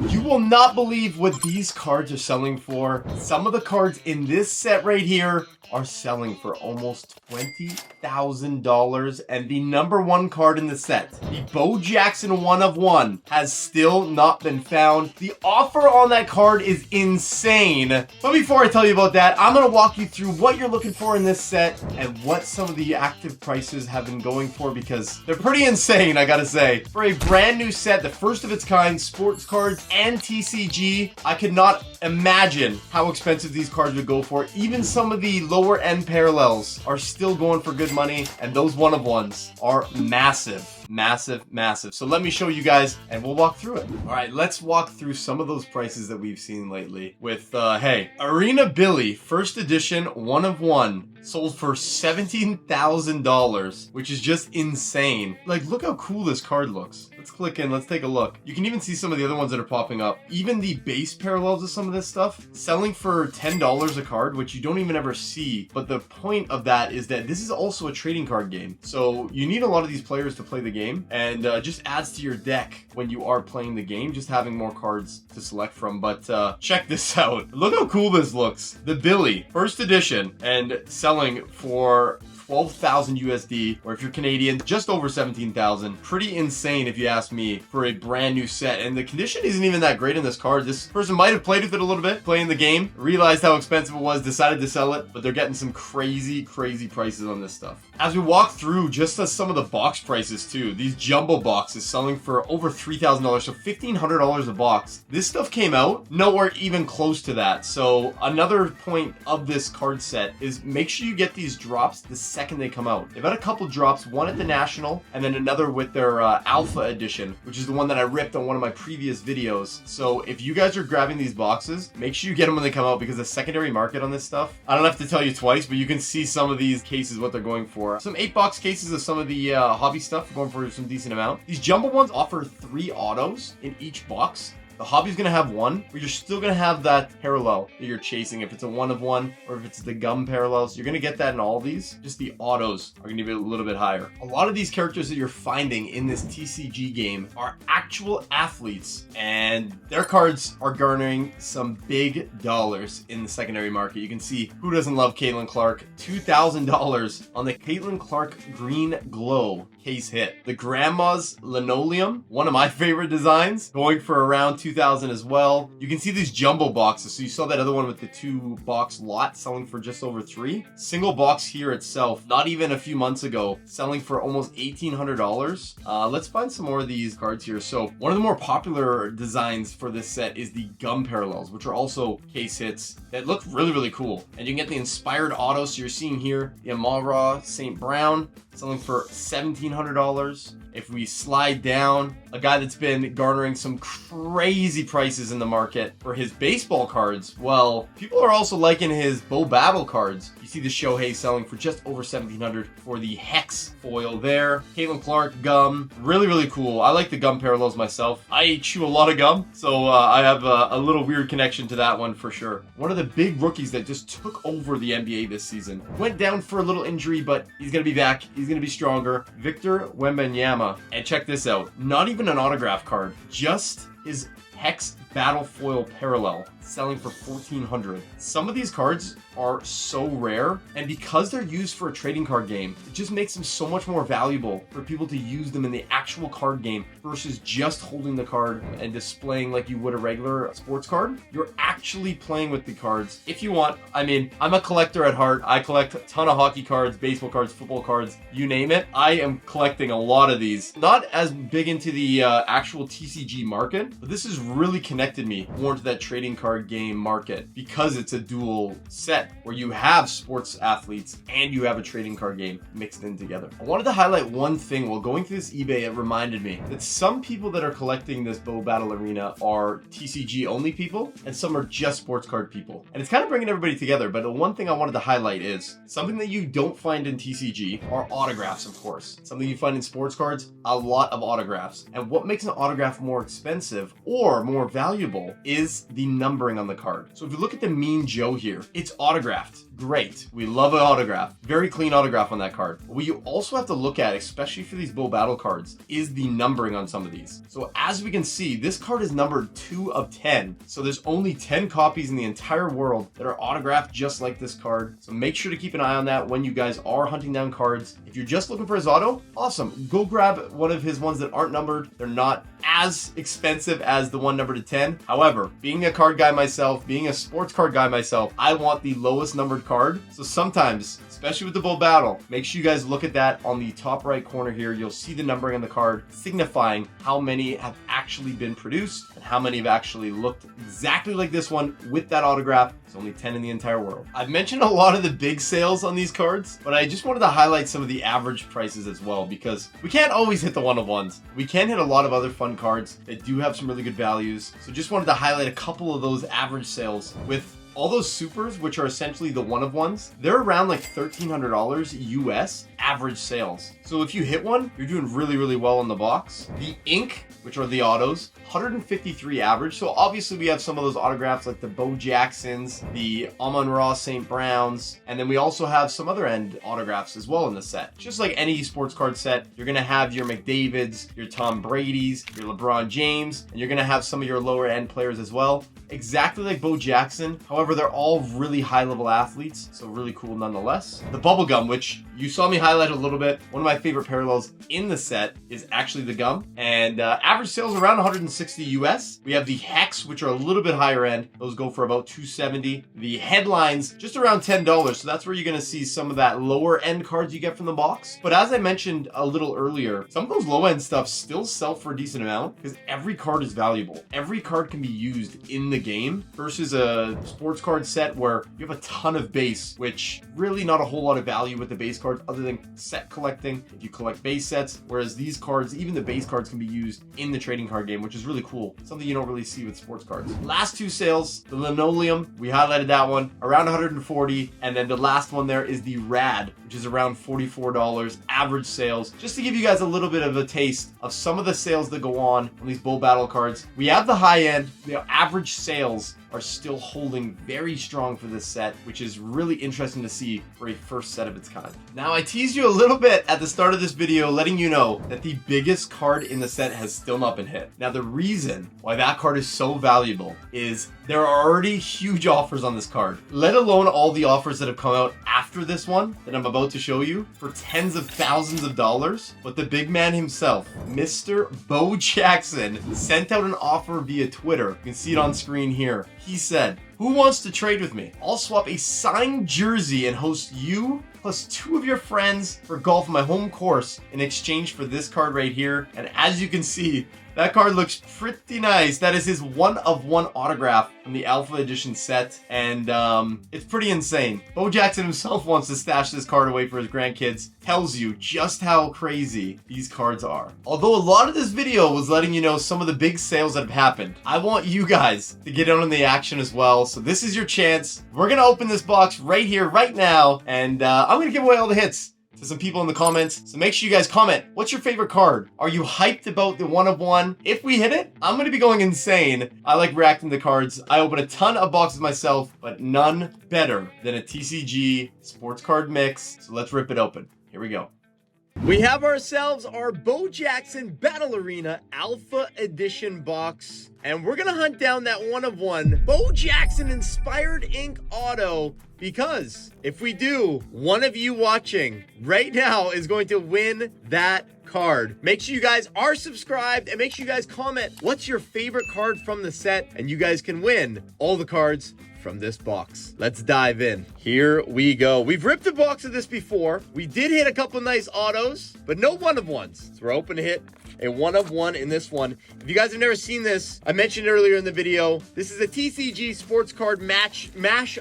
You will not believe what these cards are selling for. Some of the cards in this set right here are selling for almost $20,000, and the number one card in the set, the Bo Jackson 1 of 1, has still not been found. The offer on that card is insane. But before I tell you about that, I'm going to walk you through what you're looking for in this set and what some of the active prices have been going for, because they're pretty insane, I gotta say. For a brand new set, the first of its kind, sports cards and TCG, I could not imagine how expensive these cards would go for. Even some of the lower end parallels are still going for good money, and those 1 of 1s are massive. Massive. So let me show you guys and we'll walk through it. All right, let's walk through some of those prices that we've seen lately with, hey, Arena Billy, first edition, 1 of 1. Sold for $17,000, which is just insane. Like, look how cool this card looks. Let's click in, let's take a look. You can even see some of the other ones that are popping up. Even the base parallels of some of this stuff, selling for $10 a card, which you don't even ever see. But the point of that is that this is also a trading card game. So you need a lot of these players to play the game, and just adds to your deck when you are playing the game, just having more cards to select from. But check this out. Look how cool this looks. The Billy, first edition, and selling for 12,000 USD, or if you're Canadian, just over 17,000. Pretty insane if you ask me for a brand new set. And the condition isn't even that great in this card. This person might have played with it a little bit, playing the game, realized how expensive it was, decided to sell it, but they're getting some crazy prices on this stuff. As we walk through just some of the box prices too, these jumbo boxes selling for over $3,000, so $1,500 a box. This stuff came out nowhere even close to that. So another point of this card set is make sure you get these drops the second they come out. They've had a couple drops, one at the National and then another with their Alpha edition, which is the one that I ripped on one of my previous videos. So if you guys are grabbing these boxes, make sure you get them when they come out, because the secondary market on this stuff, I don't have to tell you twice, but you can see some of these cases what they're going for. Some 8-box cases of some of the hobby stuff going for some decent amount. These jumbo ones offer 3 autos in each box. The hobby's gonna have 1, but you're still gonna have that parallel that you're chasing. If it's a 1 of 1, or if it's the gum parallels, you're gonna get that in all these. Just the autos are gonna be a little bit higher. A lot of these characters that you're finding in this TCG game are actual athletes, and their cards are garnering some big dollars in the secondary market. You can see, who doesn't love Caitlin Clark? $2,000 on the Caitlin Clark Green Glow case hit. The Grandma's Linoleum, one of my favorite designs, going for around $2,000 as well. You can see these jumbo boxes. So you saw that other one with the 2-box lot selling for just over $3. Single box here itself, not even a few months ago, selling for almost $1,800. Let's find some more of these cards here. So one of the more popular designs for this set is the gum parallels, which are also case hits that look really cool. And you can get the inspired auto. So you're seeing here the Amara St. Brown selling for $1,700. If we slide down, a guy that's been garnering some crazy prices in the market for his baseball cards, well, people are also liking his Bo Battle cards. You see the Shohei selling for just over $1,700 for the Hex foil there. Caitlin Clark gum, really cool. I like the gum parallels myself. I chew a lot of gum, so I have a little weird connection to that one for sure. One of the big rookies that just took over the NBA this season. Went down for a little injury, but he's gonna be back. He's gonna be stronger. Victor Wembanyama. And check this out. Not even an autograph card, just his Hex Battle Foil Parallel, selling for $1,400. Some of these cards are so rare, and because they're used for a trading card game, it just makes them so much more valuable for people to use them in the actual card game versus just holding the card and displaying like you would a regular sports card. You're actually playing with the cards if you want. I mean, I'm a collector at heart. I collect a ton of hockey cards, baseball cards, football cards, you name it. I am collecting a lot of these. Not as big into the actual TCG market, but this has really connected me more to that trading card game market because it's a dual set where you have sports athletes and you have a trading card game mixed in together. I wanted to highlight one thing while going through this eBay. It reminded me that some people that are collecting this Bo Battle Arena are TCG only people and some are just sports card people. And it's kind of bringing everybody together, but the one thing I wanted to highlight is something that you don't find in TCG are autographs, of course. Something you find in sports cards, a lot of autographs. And what makes an autograph more expensive or far more valuable is the numbering on the card. So if you look at the Mean Joe here, it's autographed. Great. We love an autograph. Very clean autograph on that card. What you also have to look at, especially for these Bull Battle cards, is the numbering on some of these. So as we can see, this card is numbered 2 of 10. So there's only 10 copies in the entire world that are autographed just like this card. So make sure to keep an eye on that when you guys are hunting down cards. If you're just looking for his auto, awesome. Go grab one of his ones that aren't numbered. They're not as expensive as the one numbered to 10. However, being a card guy myself, being a sports card guy myself, I want the lowest numbered card. So sometimes, especially with the Bull Battle, make sure you guys look at that on the top right corner here. You'll see the numbering on the card signifying how many have actually been produced and how many have actually looked exactly like this one with that autograph. It's only 10 in the entire world. I've mentioned a lot of the big sales on these cards, but I just wanted to highlight some of the average prices as well, because we can't always hit the one-of-ones. We can hit a lot of other fun cards that do have some really good values. So just wanted to highlight a couple of those average sales with all those supers, which are essentially the one-of-ones. They're around like $1,300 US average sales. So if you hit one, you're doing really, really well in the box. The ink, which are the autos, 153 average. So obviously we have some of those autographs like the Bo Jacksons, the Amon-Ra St. Browns, and then we also have some other end autographs as well in the set. Just like any sports card set, you're gonna have your McDavids, your Tom Brady's, your LeBron James, and you're gonna have some of your lower end players as well. Exactly like Bo Jackson. However, they're all really high level athletes, so really cool nonetheless. The bubblegum, which you saw me highlight a little bit, one of my favorite parallels in the set is actually the gum, and average sales around 160 US. We have the hex, which are a little bit higher end. Those go for about 270. The headlines, just around $10. So that's where you're gonna see some of that lower end cards you get from the box. But as I mentioned a little earlier, some of those low end stuff still sell for a decent amount because every card is valuable. Every card can be used in the game versus a sports card set where you have a ton of base, which really not a whole lot of value with the base cards other than set collecting if you collect base sets, whereas these cards, even the base cards, can be used in the trading card game, which is really cool. Something you don't really see with sports cards. Last two sales, the linoleum, we highlighted that one, around 140, and then the last one there is the rad, which is around $44 average sales. Just to give you guys a little bit of a taste of some of the sales that go on these Bull Battle cards. We have the high end, the average sales are still holding very strong for this set, which is really interesting to see for a first set of its kind. Now, I teased you a little bit at the start of this video, letting you know that the biggest card in the set has still not been hit. Now, the reason why that card is so valuable is there are already huge offers on this card, let alone all the offers that have come out after this one that I'm about to show you for tens of thousands of dollars. But the big man himself, Mr. Bo Jackson, sent out an offer via Twitter. You can see it on screen here. He said, "Who wants to trade with me? I'll swap a signed jersey and host you plus 2 of your friends for golf on my home course in exchange for this card right here." And as you can see, that card looks pretty nice. That is his one-of-one autograph from the Alpha Edition set, and it's pretty insane. Bo Jackson himself wants to stash this card away for his grandkids. Tells you just how crazy these cards are. Although a lot of this video was letting you know some of the big sales that have happened, I want you guys to get in on the action as well. So this is your chance. We're gonna open this box right here, right now, and I'm gonna give away all the hits to some people in the comments. So make sure you guys comment, what's your favorite card? Are you hyped about the one-of-one? If we hit it, I'm gonna be going insane. I like reacting to cards. I open a ton of boxes myself, but none better than a TCG sports card mix. So let's rip it open. Here we go. We have ourselves our Bo Jackson Battle Arena Alpha Edition box, and we're gonna hunt down that one-of-one Bo Jackson inspired ink auto, because if we do, one of you watching right now is going to win that card. Make sure you guys are subscribed and make sure you guys comment what's your favorite card from the set, and you guys can win all the cards from this box. Let's dive in. Here we go. We've ripped a box of this before. We did hit a couple nice autos, but no one-of-ones. So we're hoping to hit a one-of-one in this one. If you guys have never seen this, I mentioned earlier in the video, this is a TCG sports card mash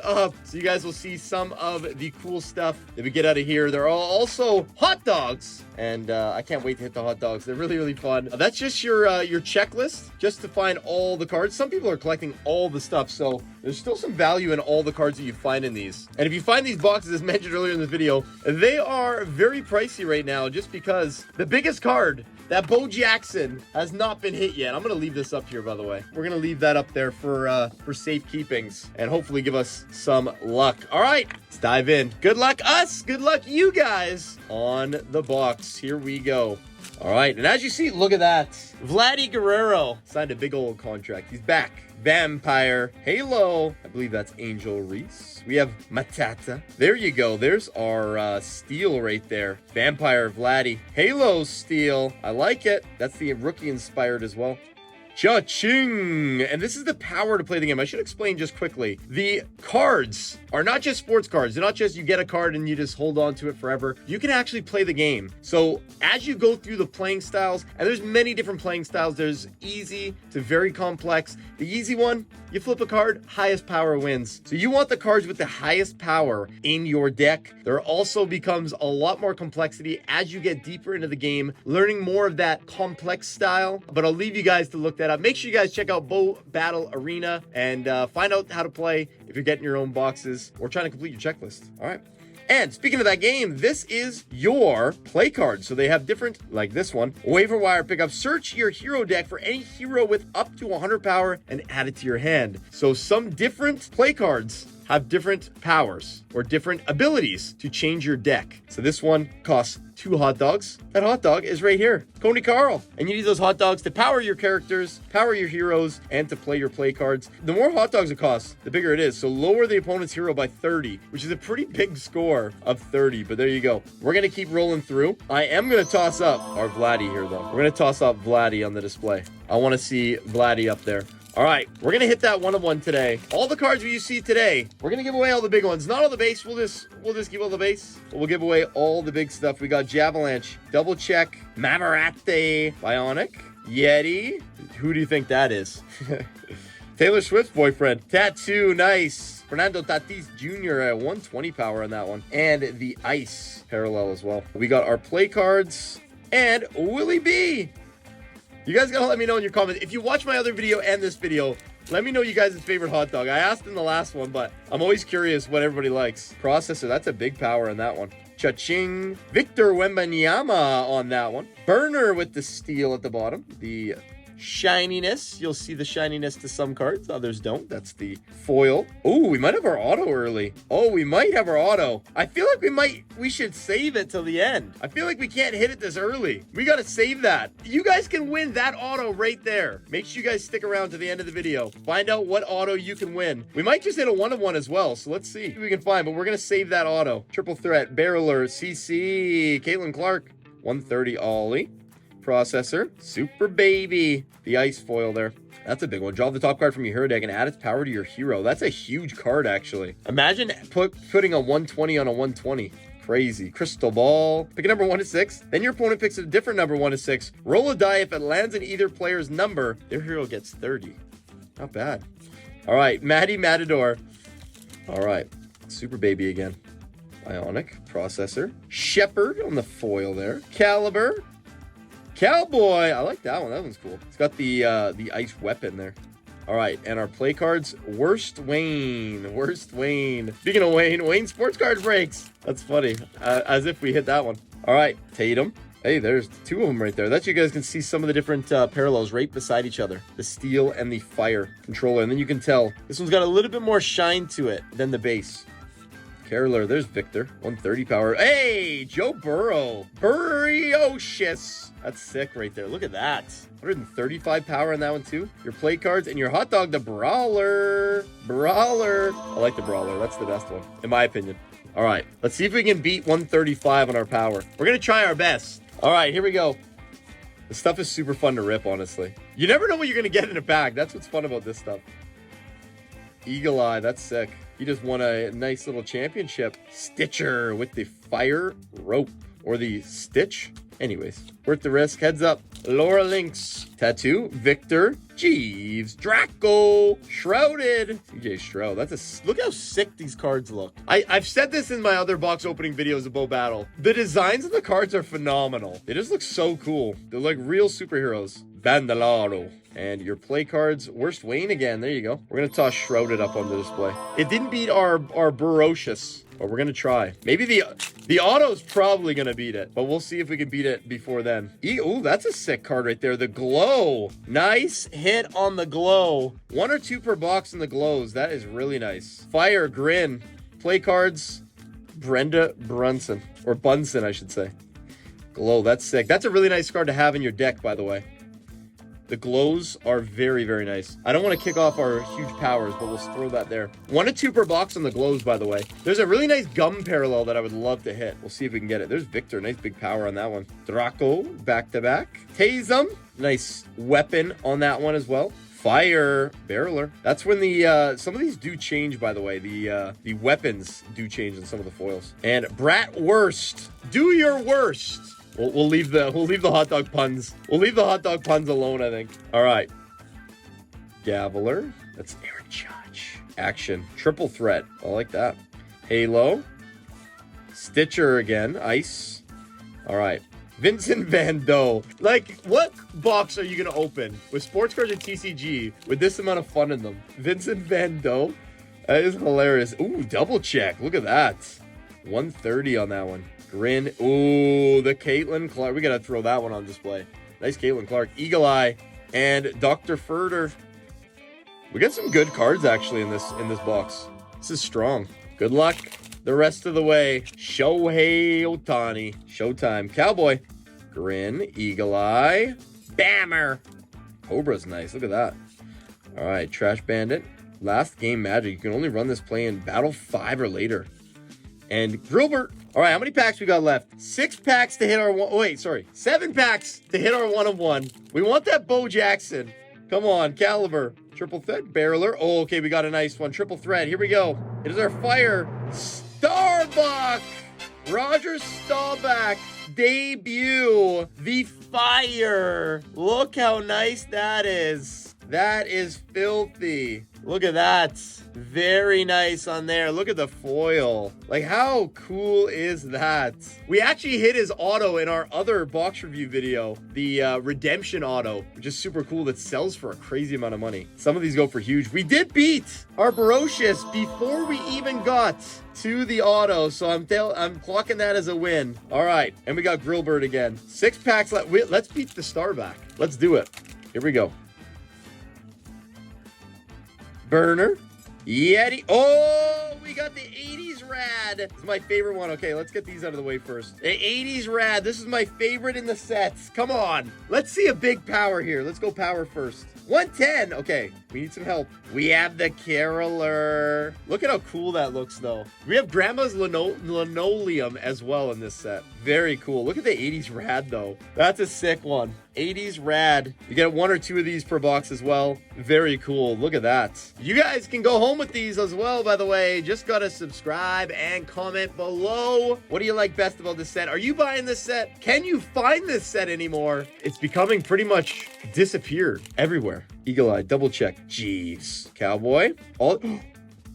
up. So you guys will see some of the cool stuff that we get out of here. There are also hot dogs, and I can't wait to hit the hot dogs. They're really, really fun. That's just your checklist, just to find all the cards. Some people are collecting all the stuff, so there's still some value in all the cards that you find in these. And if you find these boxes, as mentioned earlier in this video, they are very pricey right now, just because the biggest card that Bo Jackson has not been hit yet. I'm going to leave this up here, by the way. We're going to leave that up there for safekeepings and hopefully give us some luck. All right, let's dive in. Good luck us. Good luck you guys on the box. Here we go. All right, and as you see, look at that. Vladdy Guerrero signed a big old contract. He's back. Vampire, Halo, I believe that's Angel Reese. We have Matata. There you go. There's our steel right there. Vampire Vladdy. Halo steel. I like it. That's the rookie inspired as well. Cha-ching! And this is the power to play the game. I should explain just quickly. The cards are not just sports cards. They're not just you get a card and you just hold on to it forever. You can actually play the game. So as you go through the playing styles, and there's many different playing styles. There's easy to very complex. The easy one, you flip a card, highest power wins. So you want the cards with the highest power in your deck. There also becomes a lot more complexity as you get deeper into the game, learning more of that complex style. But I'll leave you guys to look that up. Make sure you guys check out Bo Battle Arena and find out how to play if you're getting your own boxes or trying to complete your checklist. All right. And speaking of that game, this is your play card. So they have different, like this one, waiver wire pickup. Search your hero deck for any hero with up to 100 power and add it to your hand. So some different play cards have different powers or different abilities to change your deck. So this one costs 2 hot dogs. That hot dog is right here, Coney Carl. And you need those hot dogs to power your characters, power your heroes, and to play your play cards. The more hot dogs it costs, the bigger it is. So lower the opponent's hero by 30, which is a pretty big score of 30. But there you go. We're going to keep rolling through. I am going to toss up our Vladdy here, though. We're going to toss up Vladdy on the display. I want to see Vladdy up there. All right, we're going to hit that 1-of-1 today. All the cards you see today, we're going to give away all the big ones. Not all the base, we'll just give all the base. But we'll give away all the big stuff. We got Javalanche, Double Check, Mamarate, Bionic, Yeti. Who do you think that is? Taylor Swift's boyfriend. Tattoo, nice. Fernando Tatis Jr. at 120 power on that one. And the Ice parallel as well. We got our play cards and Willie B. You guys gotta let me know in your comments. If you watch my other video and this video, let me know you guys' favorite hot dog. I asked in the last one, but I'm always curious what everybody likes. Processor, that's a big power in that one. Cha-ching. Victor Wembanyama on that one. Burner with the steel at the bottom. The shininess. You'll see the shininess to some cards. Others don't. That's the foil. Oh, we might have our auto early. Oh, we might have our auto. I feel like we should save it till the end. I feel like we can't hit it this early. We got to save that. You guys can win that auto right there. Make sure you guys stick around to the end of the video. Find out what auto you can win. We might just hit a 1-of-1 as well. So let's see if we can find, but we're going to save that auto. Triple threat, barreler, CC, Caitlin Clark, 130 Ollie. Processor, Super Baby, the Ice foil there. That's a big one. Draw the top card from your hero deck and add its power to your hero. That's a huge card, actually. Imagine putting a 120 on a 120. Crazy. Crystal Ball. Pick a number 1 to 6. Then your opponent picks a different number 1 to 6. Roll a die. If it lands in either player's number, their hero gets 30. Not bad. All right, Maddie Matador. All right, Super Baby again. Bionic, Processor. Shepherd on the foil there. Caliber. Cowboy, I like that one. That one's cool. It's got the ice weapon there. All right, and our play cards, Worst Wayne. Speaking of Wayne sports card breaks. That's funny, as if we hit that one. All right, Tatum. Hey, there's 2 of them right there. That's you guys can see some of the different parallels right beside each other. The steel and the fire controller. And then you can tell this one's got a little bit more shine to it than the base. Caroler, there's Victor, 130 power. Hey, Joe Burrow, Burriocious. That's sick right there. Look at that. 135 power on that one too. Your play cards and your hot dog, the Brawler. I like the Brawler. That's the best one, in my opinion. All right, let's see if we can beat 135 on our power. We're going to try our best. All right, here we go. This stuff is super fun to rip, honestly. You never know what you're going to get in a bag. That's what's fun about this stuff. Eagle Eye, that's sick. He just won a nice little championship. Stitcher with the fire rope or the stitch. Anyways, worth the risk. Heads up. Laura Lynx. Tattoo. Victor. Jeeves. Draco. Shrouded. CJ Stroud. Look how sick these cards look. I've said this in my other box opening videos of Bo Battle. The designs of the cards are phenomenal. They just look so cool. They're like real superheroes. Vandalaro. And your play cards, worst Wayne again. There you go. We're going to toss Shrouded up on the display. It didn't beat our Ferocious, but we're going to try. Maybe the auto's probably going to beat it, but we'll see if we can beat it before then. Ooh, that's a sick card right there. The Glow. Nice hit on the Glow. 1 or 2 per box in the Glows. That is really nice. Fire, Grin. Play cards, Brenda Brunson. Or Bunsen, I should say. Glow, that's sick. That's a really nice card to have in your deck, by the way. The Glows are very, very nice. I don't want to kick off our huge powers, but we'll throw that there. 1 to 2 per box on the Glows, by the way. There's a really nice gum parallel that I would love to hit. We'll see if we can get it. There's Victor. Nice big power on that one. Draco, back-to-back. Tasem. Nice weapon on that one as well. Fire, Barreler. That's when the some of these do change, by the way. The weapons do change in some of the foils. And Bratwurst. Do your worst. We'll leave the hot dog puns. We'll leave the hot dog puns alone, I think. All right. Gaviler. That's Aaron Judge. Action. Triple threat. I like that. Halo. Stitcher again. Ice. All right. Vincent Van Doe. Like, what box are you going to open with sports cards and TCG with this amount of fun in them? Vincent Van Doe. That is hilarious. Ooh, double check. Look at that. 130 on that one. Grin. Ooh, the Caitlin Clark. We got to throw that one on display. Nice Caitlin Clark. Eagle Eye and Dr. Furter. We got some good cards actually in this box. This is strong. Good luck the rest of the way. Shohei Ohtani. Showtime. Cowboy. Grin. Eagle Eye. Bammer. Cobra's nice. Look at that. All right. Trash Bandit. Last game magic. You can only run this play in Battle 5 or later. And Grilbert. All right, how many packs we got left? 6 packs to hit our one. Oh, wait, sorry. 7 packs to hit our 1 of 1. We want that Bo Jackson. Come on, Caliber. Triple threat, Barreler. Oh, okay, we got a nice one. Triple threat. Here we go. It is our fire. Starbuck. Roger Staubach. Debut. The fire. Look how nice that is. That is filthy. Look at that. Very nice on there. Look at the foil. Like, how cool is that? We actually hit his auto in our other box review video, the Redemption auto, which is super cool. That sells for a crazy amount of money. Some of these go for huge. We did beat our Ferocious before we even got to the auto, so I'm clocking that as a win. All right, and we got Grillbird again. 6 packs left. Let's beat the Starback. Let's do it. Here we go. Burner. Yeti. Oh, we got the 80s Rad. This is my favorite one. Okay, let's get these out of the way first. The 80s Rad. This is my favorite in the sets. Come on. Let's see a big power here. Let's go power first. 110. Okay, we need some help. We have the Caroler. Look at how cool that looks, though. We have Grandma's Linoleum as well in this set. Very cool. Look at the 80s Rad, though. That's a sick one. 80s Rad. You get 1 or 2 of these per box as well. Very cool. Look at that. You guys can go home with these as well, by the way. Just gotta subscribe and comment below. What do you like best about this set? Are you buying this set? Can you find this set anymore? It's becoming pretty much disappeared everywhere. Eagle Eye, double check. Jeez. Cowboy. All.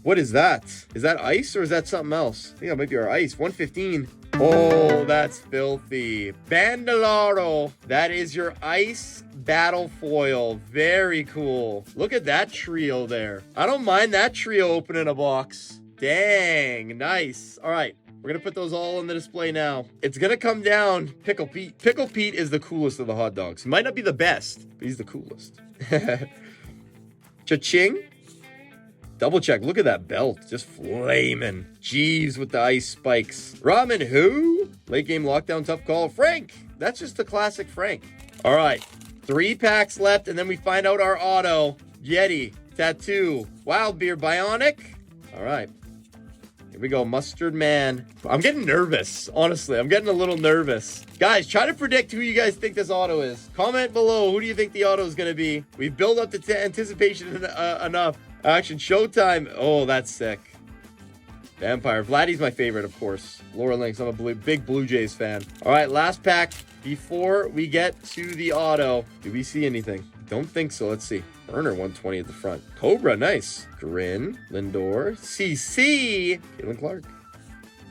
What is that? Is that ice or is that something else? I think that might be our ice. 115. Oh, that's filthy. Bandolaro. That is your ice battle foil. Very cool. Look at that trio there. I don't mind that trio opening a box. Dang, nice. All right. We're going to put those all on the display now. It's going to come down. Pickle Pete. Pickle Pete is the coolest of the hot dogs. He might not be the best, but he's the coolest. Cha-ching. Double check. Look at that belt. Just flaming. Jeeves with the ice spikes. Ramen who? Late game lockdown tough call. Frank. That's just the classic Frank. All right. 3 packs left, and then we find out our auto. Yeti. Tattoo. Wild Beer Bionic. All right. Here we go. Mustard Man. I'm getting nervous. Honestly, I'm getting a little nervous. Guys, try to predict who you guys think this auto is. Comment below. Who do you think the auto is going to be? We've built up the anticipation enough. Action Showtime. Oh, that's sick. Vampire. Vladdy's my favorite, of course. Laura Lynx. I'm a big Blue Jays fan. All right, last pack before we get to the auto. Do we see anything? Don't think so. Let's see. Burner 120 at the front. Cobra, nice. Grin. Lindor. CC. Caitlin Clark.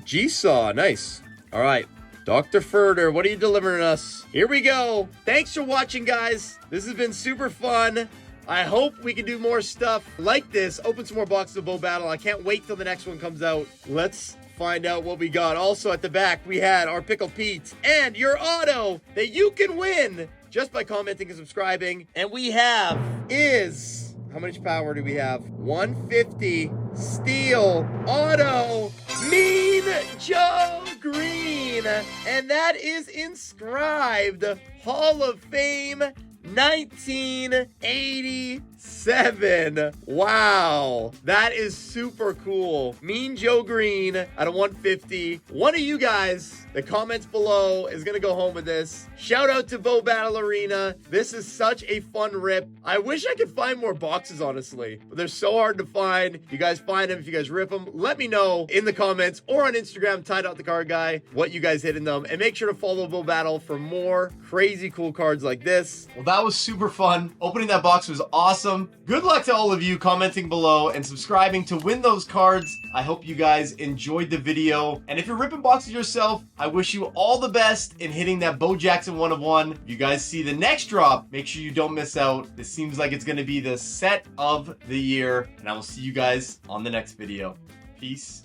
G-Saw, nice. All right. Dr. Furter, what are you delivering us? Here we go. Thanks for watching, guys. This has been super fun. I hope we can do more stuff like this. Open some more boxes of Bow Battle. I can't wait till the next one comes out. Let's find out what we got. Also at the back, we had our Pickle Pete and your auto that you can win just by commenting and subscribing. And we have is, how much power do we have? 150 Steel Auto Mean Joe Green. And that is inscribed Hall of Fame 1987. Wow, that is super cool. Mean Joe Green out of 150. One of you guys, the comments below, is gonna go home with this. Shout out to Bow Battle Arena. This is such a fun rip. I wish I could find more boxes, honestly, but they're so hard to find. If you guys find them, if you guys rip them, let me know in the comments or on Instagram, TyTheCardGuy, what you guys hit in them. And make sure to follow Bow Battle for more crazy cool cards like this. Well, that was super fun. Opening that box was awesome. Good luck to all of you commenting below and subscribing to win those cards. I hope you guys enjoyed the video. And if you're ripping boxes yourself, I wish you all the best in hitting that Bo Jackson 1 of 1. If you guys see the next drop, make sure you don't miss out. This seems like it's going to be the set of the year. And I will see you guys on the next video. Peace.